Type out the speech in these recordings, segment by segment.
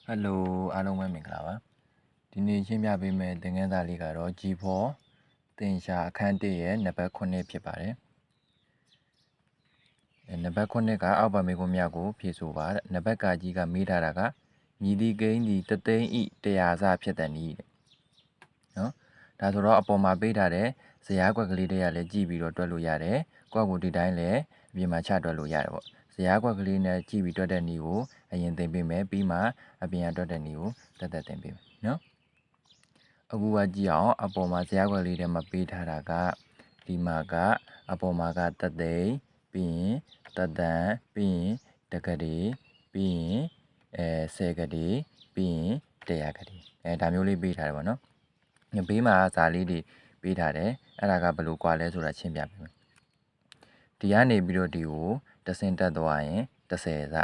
ဟယ်လိုအားလုံးပဲမင်္ဂလာပါဒီနေ့ရှင်းပြပေးမယ့်သင်ခန်းစာလေးကတော့ G4 သင်္ချာအခန်း1ရဲ့နံပါတ်9ဖြစ်ပါတယ်နံပါတ်9ကအောက်ပါမေးခွန်းများကိုဖြေဆိုပါနံပါတ်ကကြီးကမေးထားတာကမြည်သည့်ကိန်းသည်တသိန်းဤ100စဖြစ်တဲ့နည်းတဲ့နော်ဒါဆိုတော့အပေါ်မှာပေးထားတဲ့ဇယားကွက်ကလေးတွေကလည်းကြည့်ပြီးတော့တွက်လို့ရတယ်ကွက်ကိုဒီတိုင်းလည်းအပြင်မှာချတွက်လို့ရတယ်ပေါ့ဇယားကွက်ကလေးနဲ့ကြည့်ပြီးတွက်တဲ့နည်းကိုအရင်သင်ပေးမယ်ပြီးမှအပြင်ကတွက်တဲ့နည်းကိုတက်တက်သင်ပေးမယ်နော်အခုကကြည့်အောင်အပေါ်မှာဇယားကွက်လေးထဲမှာပေးထားတာကဒီမှာကအပေါ်မှာကတသိန်းပြီးရင်တသန်းပြီးရင်တကတိပြီးရင်10ကတိပြီးရင်100ကတိဒါမျိုးလေးပေးထားတယ်ပေါ့နော်ဘေးမှာဇာလေးတွေပေးထားတယ်အဲ့ဒါကဘယ်လိုကွာလဲဆိုတာရှင်းပြပေးမယ်ဒီကနေပြီးတော့ဒီကိုတဆင့်တက်သွားရင်30စ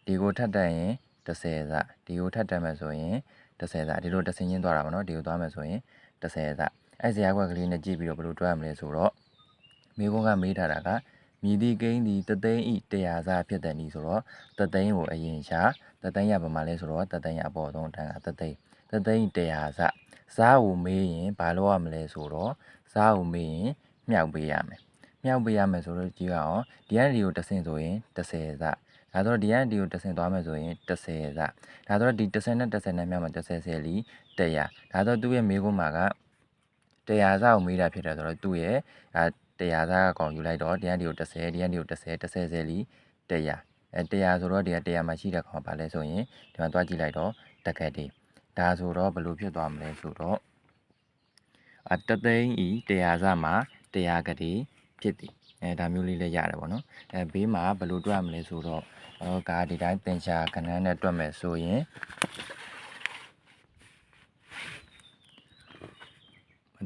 ဒီကိုထပ်တက်ရင်30စဒီကိုထပ်တက်မယ်ဆိုရင်30စဒီလိုတဆင့်ချင်းသွားတာပေါ့နော်ဒီကိုသွားမယ်ဆိုရင်30စအဲ့ဇာတ်ကွက်ကလေးနဲ့ကြည့်ပြီးတော့ဘယ်လိုတွက်ရမလဲဆိုတော့မိကုန်းကမေးထားတာကမြည်သည့်ကိန်းသည်တသိန်းဤ100စဖြစ်တဲ့နည်းဆိုတော့တသိန်းကိုအရင်ရှာတသိန်းရပါမှလဲဆိုတော့တသိန်းရအပေါ်ဆုံးအတန်းကတသိန်း100စစားကိုမေးရင်ဘာလုပ်ရမလဲဆိုတော့စားကိုမေးရင်မြှောက်ပေးရမယ်မြောက်ပေးရမယ်ဆိုတော့ကြည့်ရအောင်ဒီကနေဒီကိုတစ်ဆင့်ဆိုရင်30စဒါဆိုတော့ဒီကနေဒီကိုတစ်ဆင့်သွားမယ်ဆိုရင်30စဒါဆိုတော့ဒီ30နဲ့30နဲ့မြောက်မှာ30ဆယ်လီ100ဒါဆိုတော့သူ့ရဲ့မေးခွန်းမှာက100စကိုမေးတာဖြစ်တယ်ဆိုတော့သူ့ရဲ့100စကကောင်ယူလိုက်တော့ဒီကနေဒီကို30ဒီကနေဒီကို30ဆယ်လီ100 100ဆိုတော့ဒီက100မှာရှိတဲ့ကောင်ဘာလဲဆိုရင်ဒီမှာသွားကြည့်လိုက်တော့တကက်တည်းဒါဆိုတော့ဘယ်လိုဖြစ်သွားမလဲဆိုတော့တသိန်းဤ100စမှာ100ကတိဖြစ်သည်ဒါမျိုးလေးလည်းရတယ်ပေါ့နော်ဘေးမှာဘယ်လိုတွက်မလဲဆိုတော့ကာဒီတိုင်းသင်္ချာခဏန်းနဲ့တွက်မယ်ဆိုရင်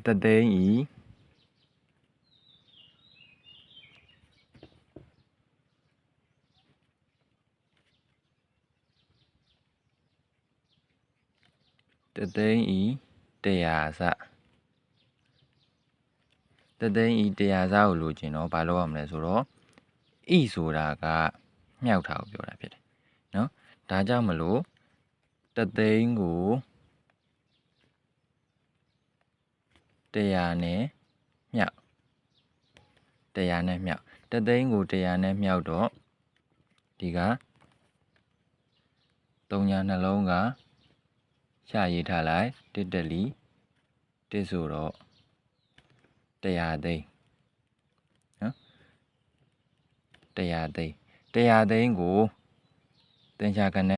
တသိန်းဤတသိန်းဤ100စတသိန်းဤ100စကိုလိုချင်တော့ဘာလုပ်ရမလဲဆိုတော့ဤဆိုတာကမြှောက်တာကိုပြောတာဖြစ်တယ်နော်ဒါကြောင့်မလို့တသိန်းကို100နဲ့မြှောက်100နဲ့မြှောက်တသိန်းကို100နဲ့မြှောက်တော့ဒီက3ညာနှလုံးကရှာရေးထားလိုက်တစ်တလီတစ်ဆိုတော့100သိန်းနော်100သိန်းကိုသင်္ချာခဏ